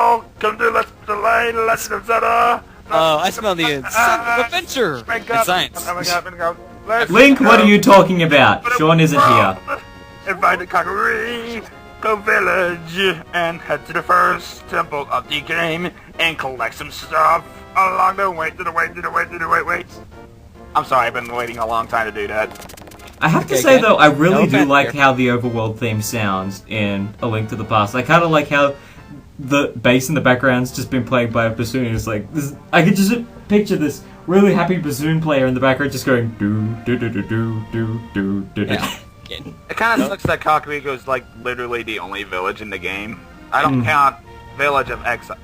welcome to Let's Delay Legend of Zelda. Oh, I smell the adventure and science. Link, what are you talking about? Sean isn't here. Invite to Kakariko Village and head to the first temple of the game and collect some stuff along the way. Wait. I'm sorry, I've been waiting a long time to do that. I have to say though, I really do like how the overworld theme sounds in A Link to the Past. I kind of like how the bass in the background's just been played by a bassoon. It's like this, I could just picture this really happy bassoon player in the background just going do do do do do do do do. It kind of sucks that Kakariko is like literally the only village in the game. I don't count Village of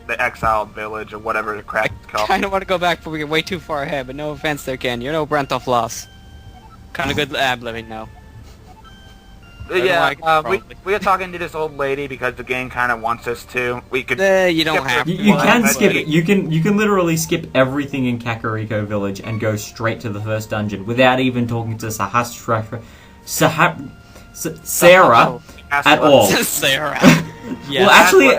the Exiled Village or whatever the crap it's called. I kind of want to go back, but we get way too far ahead. But no offense there, Ken. You're no Brent of Loss. Kind of good lab living now. Yeah, we are talking to this old lady because the game kind of wants us to. We could. You don't have to. You can skip it. You can literally skip everything in Kakariko Village and go straight to the first dungeon without even talking to Sarah at all. Sarah. Yes. Well, actually,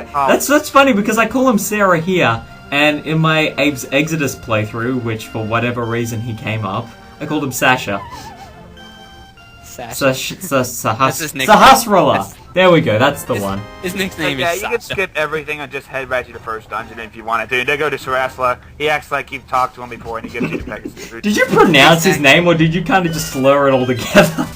that's funny because I call him Sarah here, and in my Abe's Exodus playthrough, which for whatever reason he came up, I called him Sasha. Sahasrara. There we go, that's the one. His nickname is Sasha. You can skip everything and just head right to the first dungeon if you wanted to. Then go to Sarasla. He acts like you've talked to him before and he gives you the Pegasus route. Did you pronounce his name or did you kind of just slur it all together?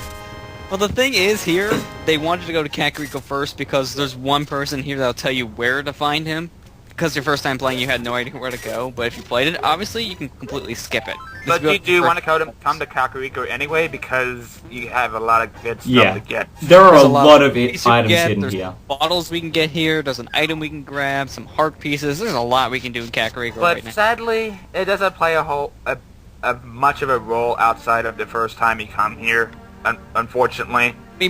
Well, the thing is here, they wanted to go to Kakariko first because there's one person here that'll tell you where to find him. Because your first time playing, you had no idea where to go. But if you played it, obviously you can completely skip it. But you do want to come to Kakariko anyway because you have a lot of good stuff to get. There are a lot of items hidden here. Bottles we can get here. There's an item we can grab. Some heart pieces. There's a lot we can do in Kakariko right now. But sadly, it doesn't play a much of a role outside of the first time you come here. Unfortunately. For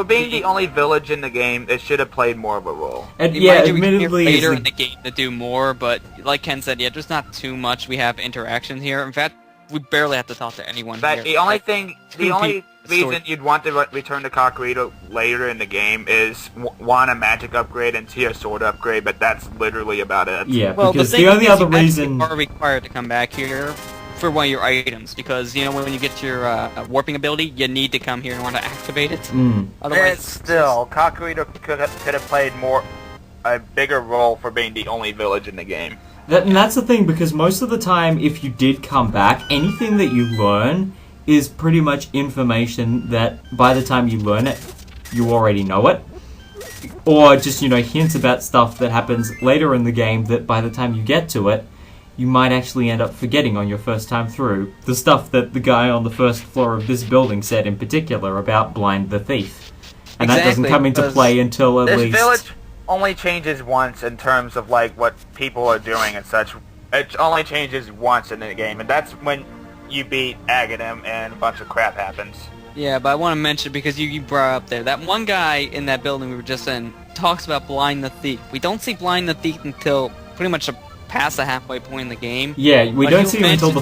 being the only village in the game, it should have played more of a role. And yeah, admittedly, later in the game to do more, but like Ken said, yeah, there's not too much. We have interaction here. In fact, we barely have to talk to anyone here. The only reason you'd want to return to Kakariko later in the game is one, a magic upgrade, and two, a sword upgrade. But that's literally about it. Yeah, well, because the only other reason you are required to come back here for one of your items, because you know when you get your warping ability, you need to come here in order to activate it. Otherwise, still, Kakariko could have played a bigger role for being the only village in the game. And that's the thing, because most of the time, if you did come back, anything that you learn is pretty much information that by the time you learn it, you already know it. Or just, hints about stuff that happens later in the game that by the time you get to it, you might actually end up forgetting on your first time through. The stuff that the guy on the first floor of this building said in particular about Blind the Thief. And that doesn't come into play until at least... This village only changes once in terms of like what people are doing and such. It only changes once in the game, and that's when you beat Aghanim and a bunch of crap happens. Yeah, but I want to mention, because you brought up there, that one guy in that building we were just in talks about Blind the Thief. We don't see Blind the Thief until pretty much past the halfway point in the game. Yeah, we don't see him until the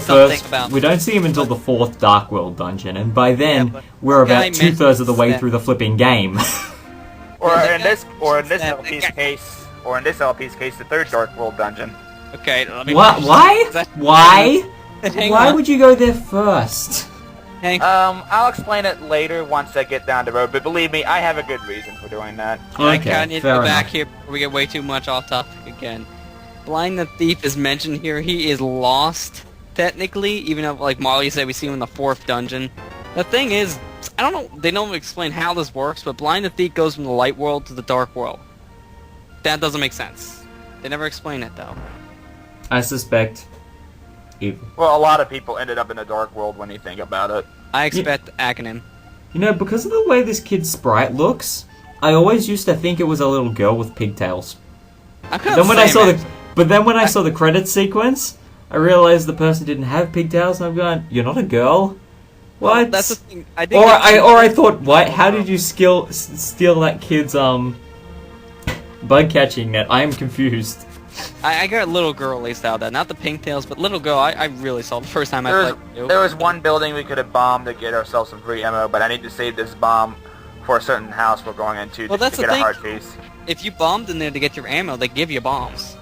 fourth Dark World dungeon, and by then we're about 2/3 of the way through the flipping game. or in this LP's case, the third Dark World dungeon. Okay, let me. Why? Why would you go there first? I'll explain it later once I get down the road, but believe me, I have a good reason for doing that. Okay, I need to go back here before we get way too much off topic again. Blind the Thief is mentioned here. He is lost, technically, even though, like Molly said, we see him in the fourth dungeon. The thing is, I don't know, they don't explain how this works, but Blind the Thief goes from the light world to the dark world. That doesn't make sense. They never explain it, though. I suspect evil. Well, a lot of people ended up in the dark world when you think about it. I expect Aghanim. Because of the way this kid's sprite looks, I always used to think it was a little girl with pigtails. But then when I saw the credits sequence, I realized the person didn't have pigtails, and I'm going, "You're not a girl." What? Well, that's the thing. I thought, why? How did you steal that kid's bug catching net? I am confused. I got little girl at least out of that, not the pigtails, but little girl. I really saw the first time I played. There was one building we could have bombed to get ourselves some free ammo, but I need to save this bomb for a certain house we're going into Well, to that's get the a thing. heart piece. If you bombed in there to get your ammo, they give you bombs.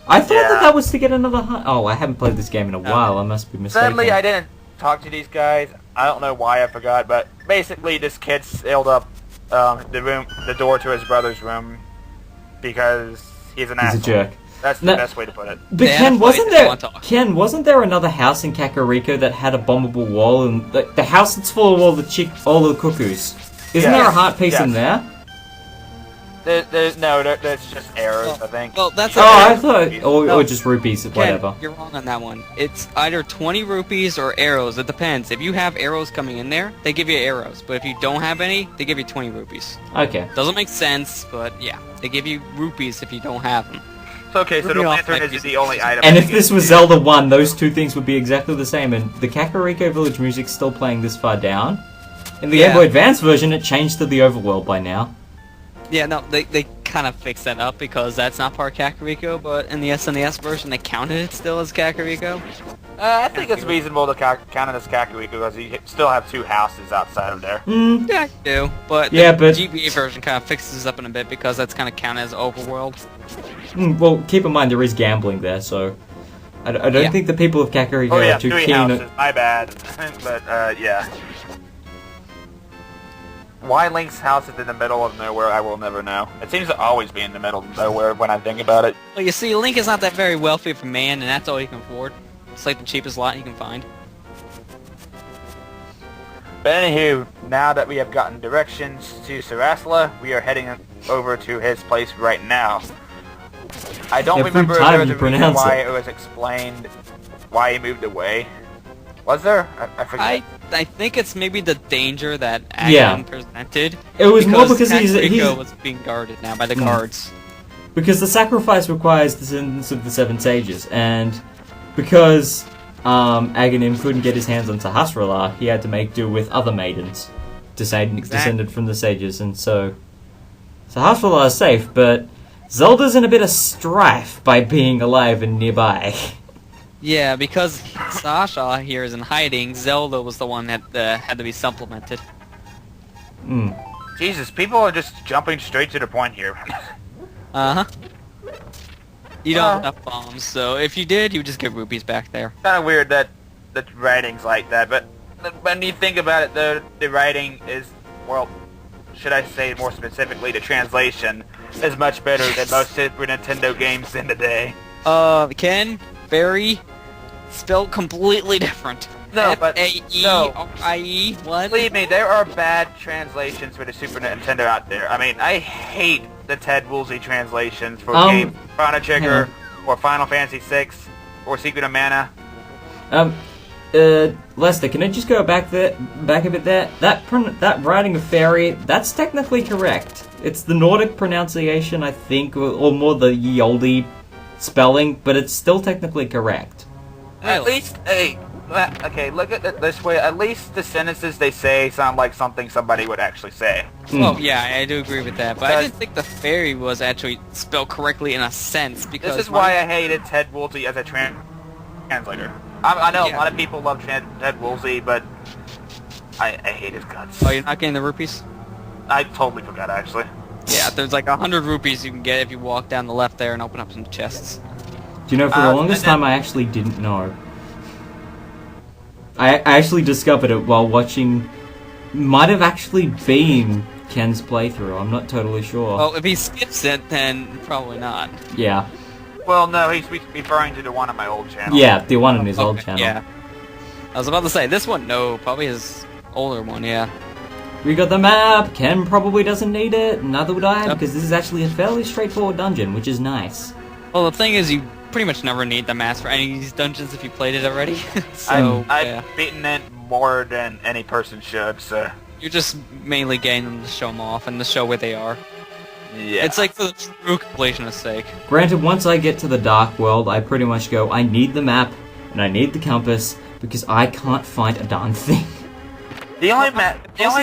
I thought Yeah. that was to get another hunt. Oh, I haven't played this game in a while. I must be mistaken. Sadly, I didn't talk to these guys. I don't know why I forgot, but basically this kid sealed up the door to his brother's room because he's an He's asshole. a jerk. That's the No. best way to put it. But They had Ken, a fight, wasn't they there? want to talk. Ken, wasn't there another house in Kakariko that had a bombable wall, and the house that's full of all the cuckoos? Isn't there a heart piece in there? There's just arrows, I think. Well, that's Oh, I thought, or No. just rupees, Ken, whatever. you're wrong on that one. It's either 20 rupees or arrows. It depends. If you have arrows coming in there, they give you arrows. But if you don't have any, they give you 20 rupees. Okay. Doesn't make sense, but yeah. They give you rupees if you don't have them. Okay, so the Ruby off lantern might is be- the only item. And I if think this it's- was Zelda 1, those two things would be exactly the same, and the Kakariko Village music's still playing this far down. In the Yeah. Game Boy Advance version, it changed to the overworld by now. Yeah, no, they kind of fixed that up because that's not part of Kakariko, but in the SNES version, they counted it still as Kakariko. I think it's reasonable to count it as Kakariko because you still have two houses outside of there. Hmm. Yeah, I do. But Yeah, the but- GBA version kind of fixes up in a bit because that's kind of counted as overworld. Well, keep in mind there is gambling there, so I don't Yeah. think the people of Kakariko Oh yeah, are too three keen. houses. My bad. But yeah. Why Link's house is in the middle of nowhere, I will never know. It seems to always be in the middle of nowhere when I think about it. Well, you see, Link is not that very wealthy of a man, and that's all he can afford. It's like the cheapest lot you can find. But anywho, now that we have gotten directions to Sarasla, we are heading over to his place right now. I don't Every remember if time there was you a reason pronounce why it. it was explained why he moved away. Was there? I forget. I think it's maybe the danger that Yeah. Agon presented. It was more because Kakariko was being guarded now by the guards. because the sacrifice requires the descendants of the Seven Sages, and because Aghanim couldn't get his hands on Sahasrahla, he had to make do with other maidens descended from the sages, and so Sahasrahla is safe, but Zelda's in a bit of strife by being alive and nearby. Yeah, because Sasha here is in hiding, Zelda was the one that had to be supplemented. Jesus, people are just jumping straight to the point here. Uh-huh. You don't have enough bombs, so if you did, you would just get rupees back there. Kind of weird that the writing's like that, but when you think about it, the writing is, well, should I say more specifically, the translation is much better than most Super Nintendo games in the day. Ken, Barry, spelled completely different. No, but F-A-E-R-I-E, what? Believe me, there are bad translations for the Super Nintendo out there. I mean, I hate the Ted Woolsey translations for games Chrono Trigger, or Final Fantasy VI, or Secret of Mana. Lester, can I just go back a bit there? That writing of fairy, that's technically correct. It's the Nordic pronunciation, I think, or more the ye olde spelling, but it's still technically correct. At least, okay, look at it this way. At least the sentences they say sound like something somebody would actually say. Well, yeah, I do agree with that, but I didn't think the fairy was actually spelled correctly in a sense, because... This is why I hated Ted Woolsey as a translator. I know a lot of people love Ted Woolsey, but I hate his guts. Oh, you're not getting the rupees? I totally forgot, actually. Yeah, there's like 100 rupees you can get if you walk down the left there and open up some chests. Do you know, for the longest time I actually didn't know. I actually discovered it while watching... Might have actually been Ken's playthrough, I'm not totally sure. Well, if he skips it, then probably not. Yeah. Well, no, he's referring to the one on my old channel. Yeah, the one on his old channel. Yeah. I was about to say, this one, no, probably his older one, yeah. We got the map! Ken probably doesn't need it, neither would I, because this is actually a fairly straightforward dungeon, which is nice. Well, the thing is, you pretty much never need the mask for any of these dungeons if you played it already. So, I've beaten it more than any person should, so... You're just mainly getting them to show them off and to show where they are. Yeah. It's like for the true completionist's sake. Granted, once I get to the Dark World, I pretty much go, I need the map, and I need the compass, because I can't find a darn thing. The only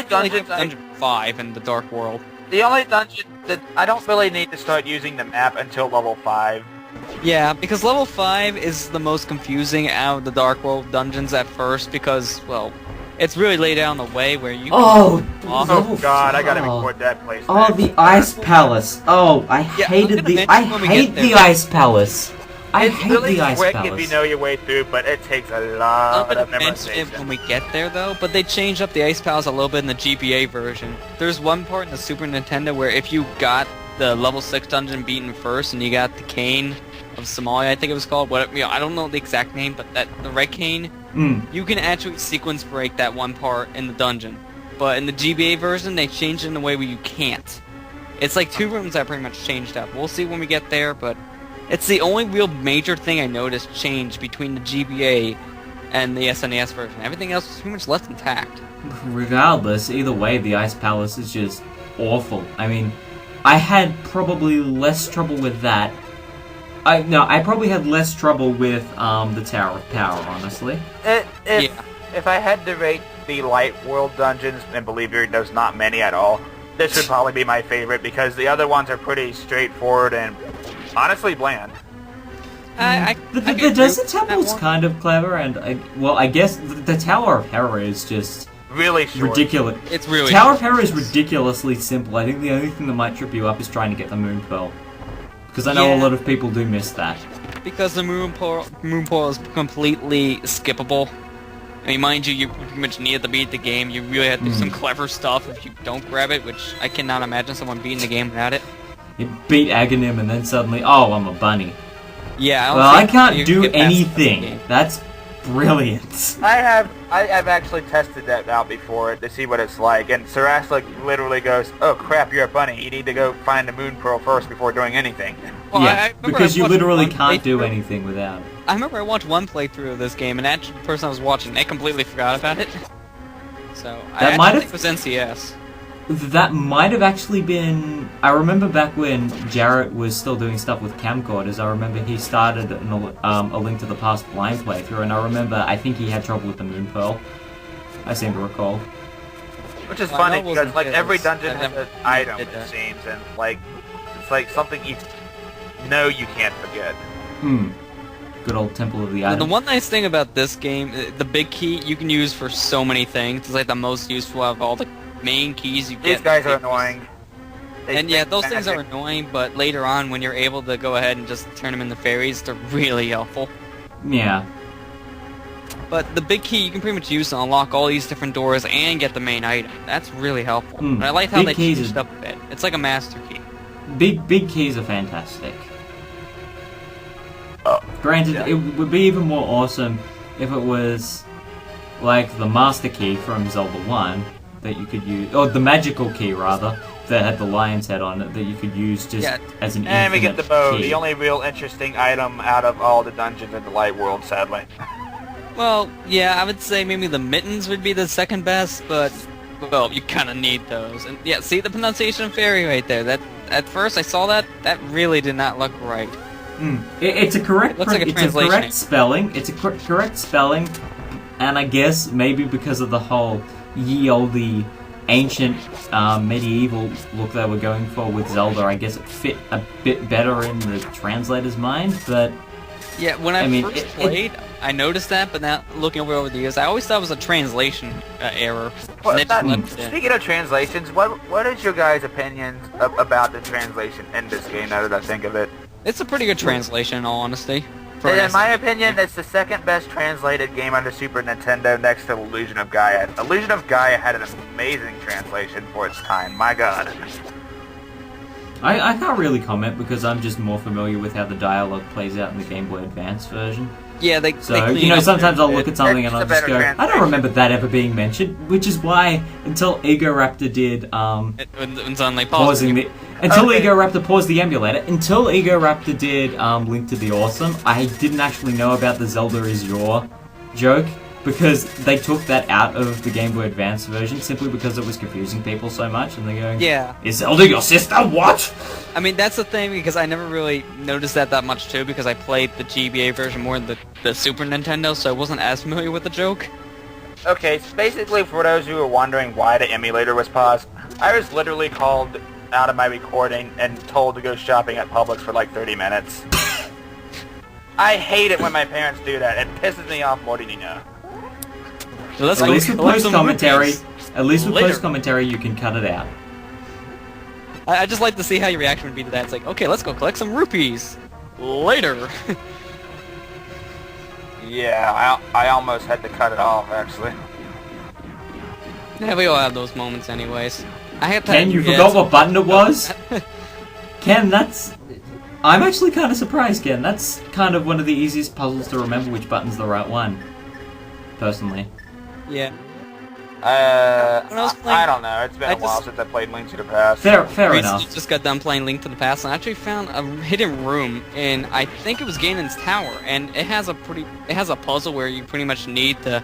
dungeon Dungeon 5 in the Dark World. The only dungeon that I don't really need to start using the map until level 5. Yeah, because level 5 is the most confusing out of the Dark World dungeons at first because, well, It's really laid out in the way where you. Oh, Oh god, I gotta record that place. oh, next. the Ice Palace. Oh, I Yeah, hated I'm gonna the. mention I when we hate get the there. Ice Palace. I It's hate really the Ice quick Palace. if you know your way through, but it takes a I'm lot gonna of mention it memorization. when we get there, though. But they changed up the Ice Palace a little bit in the GBA version. There's one part in the Super Nintendo where if you got the level 6 dungeon beaten first, and you got the cane of Somalia, I think it was called. What? I don't know the exact name, but the red cane. You can actually sequence break that one part in the dungeon. But in the GBA version, they changed it in a way where you can't. It's like 2 rooms that pretty much changed up. We'll see when we get there, but it's the only real major thing I noticed change between the GBA and the SNES version. Everything else was pretty much left intact. Regardless, either way, the Ice Palace is just awful. I mean, I had probably less trouble with that. I probably had less trouble with the Tower of Power, honestly. If I had to rate the Light World dungeons, and believe me, there's not many at all, this would probably be my favorite because the other ones are pretty straightforward and honestly bland. The Desert Temple's kind of clever, and I guess the Tower of Terror is just Really short. ridiculous. It's really Tower of Terror is ridiculously simple. I think the only thing that might trip you up is trying to get the Moon Pearl. Because I know a Yeah. lot of people do miss that. because the Moon Pearl is completely skippable. I mean, mind you, you pretty much need to beat the game. You really have to do some clever stuff if you don't grab it, which I cannot imagine someone beating the game without it. You beat Aghanim and then suddenly, oh, I'm a bunny. Yeah, Well, I think can't you do get past the anything. game. That's brilliant. I've actually tested that out before to see what it's like, and Saraslik literally goes, "Oh crap, you're a bunny. You need to go find the Moon Pearl first before doing anything." Well, Yeah, I remember because I you watched literally one can't do playthrough- anything without it. I remember I watched one playthrough of this game, and that person I was watching, they completely forgot about it. So, That I might actually have- think it was NCS. That might have actually been... I remember back when Jarrett was still doing stuff with camcorders, I remember he started a Link to the Past blind playthrough, and I remember, I think he had trouble with the Moon Pearl. I seem to recall. Which is Well, I funny know it wasn't because like every his. dungeon I has never an item, did it that. seems, and like it's like something you know you can't forget. Good old Temple of the Now, Item. the one nice thing about this game, the big key you can use for so many things. It's like the most useful of all the main keys you get. These guys are annoying. They And yeah, think those things are magic. annoying, but later on when you're able to go ahead and just turn them into fairies, they're really helpful. Yeah. But the big key you can pretty much use to unlock all these different doors and get the main item. That's really helpful. And I like how Big they keys changed is- up a bit. It's like a master key. Big keys are fantastic. Oh, Granted, yeah. it would be even more awesome if it was like the Master Key from Zelda 1 that you could use, or the Magical Key rather, that had the lion's head on it that you could use just Yeah. as an And we get the bow, key. the only real interesting item out of all the dungeons in the Light World, sadly. Well, yeah, I would say maybe the mittens would be the second best, but well, you kind of need those. And yeah, see the pronunciation of fairy right there. That at first I saw that really did not look right. It's a correct. It looks like a it's a translation. correct spelling. It's a correct spelling, and I guess maybe because of the whole ye olde ancient medieval look they were going for with Zelda, I guess it fit a bit better in the translator's mind. But Yeah, when I, mean, first played, I noticed that, but now looking over the years, I always thought it was a translation error. Well, And they just that- left it in. speaking of translations, what is your guys' opinions about the translation in this game? Now that I think of it, It's a pretty good translation, in all honesty. For in an my SNES. opinion, it's the second best translated game under Super Nintendo, next to Illusion of Gaia. Illusion of Gaia had an amazing translation for its time. My God. I can't really comment because I'm just more familiar with how the dialogue plays out in the Game Boy Advance version. Yeah, they So, clean you know, up sometimes their I'll look bit. at something It's and I'll a just better go, I don't translation. remember that ever being mentioned, which is why, until Egoraptor did, When suddenly pausing the... Until Okay. Egoraptor paused the emulator, until Egoraptor did, Link to the Awesome, I didn't actually know about the Zelda is your joke, because they took that out of the Game Boy Advance version simply because it was confusing people so much, and they're going, Yeah. Is Zelda your sister? What? I mean, that's the thing, because I never really noticed that much, too, because I played the GBA version more than the Super Nintendo, so I wasn't as familiar with the joke. Okay, so basically for those who are wondering why the emulator was paused, I was literally called out of my recording and told to go shopping at Publix for like 30 minutes. I hate it when my parents do that. It pisses me off more than you know. Let's At go least with collect some post-commentary, rupees. Later. you can cut it out. I just like to see how your reaction would be to that. It's like, okay, let's go collect some rupees. Later. Yeah, I almost had to cut it off, actually. Yeah, we all have those moments anyways. I have to... Ken, you forgot what button it was? Ken, that's... I'm actually kind of surprised, Ken. That's kind of one of the easiest puzzles to remember which button's the right one. Personally. Yeah. I was playing- don't know. It's been a while since I played Link to the Past. Fair Recently enough. just got done playing Link to the Past and I actually found a hidden room in, I think it was Ganon's tower, and it has a puzzle where you pretty much need to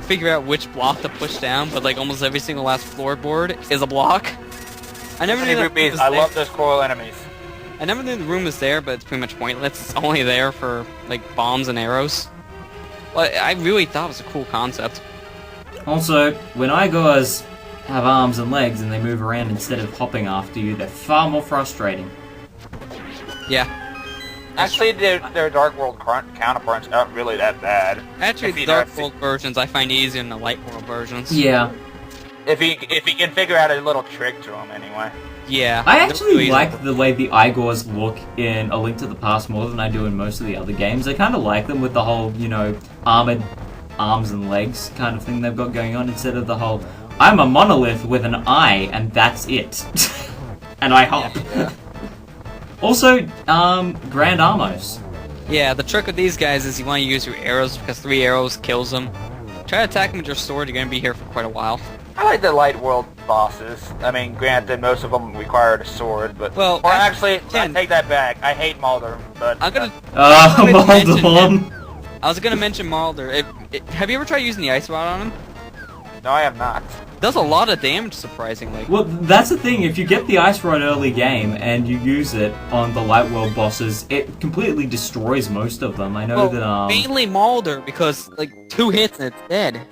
figure out which block to push down, but like almost every single last floorboard is a block. I never knew that it was I there. love those coral enemies. I never knew the room was there, but it's pretty much pointless. It's only there for like bombs and arrows. But I really thought it was a cool concept. Also, when Igors have arms and legs and they move around instead of hopping after you, they're far more frustrating. Yeah. Actually, their Dark World counterparts aren't really that bad. Actually, the Dark World versions I find easier than the Light World versions. Yeah. If he can figure out a little trick to them, anyway. Yeah. I they're actually really like easy. the way the Igors look in A Link to the Past more than I do in most of the other games. I kind of like them with the whole, you know, armored arms and legs kind of thing they've got going on, instead of the whole, I'm a monolith with an eye and that's it. And I hop. Yeah. Also, Grand Armos. Yeah, the trick with these guys is you want to use your arrows because 3 arrows kills them. Try to attack them with your sword, you're going to be here for quite a while. I like the Light World bosses. I mean, granted, most of them required a sword, but... Well, or actually, Ken, I take that back. I hate Mulder, but... I'm gonna... Moldon. I was gonna mention Mulder. Have you ever tried using the ice rod on him? No, I have not. Does a lot of damage, surprisingly. Well, that's the thing. If you get the Ice Rod early game and you use it on the Light World bosses, it completely destroys most of them. I know that, mainly Mulder, because, like, 2 hits and it's dead.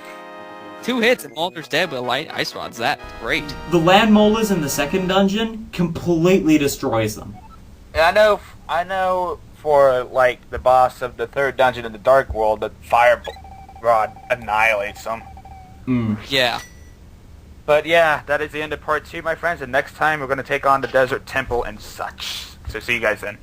2 hits and Mulder's dead with a light ice rod's that great. The land molars in the second dungeon completely destroys them. And I know for, like, the boss of the 3rd dungeon in the Dark World, the Fire Rod annihilates them. Yeah. But yeah, that is the end of part 2, my friends, and next time we're going to take on the Desert Temple and such. So see you guys then.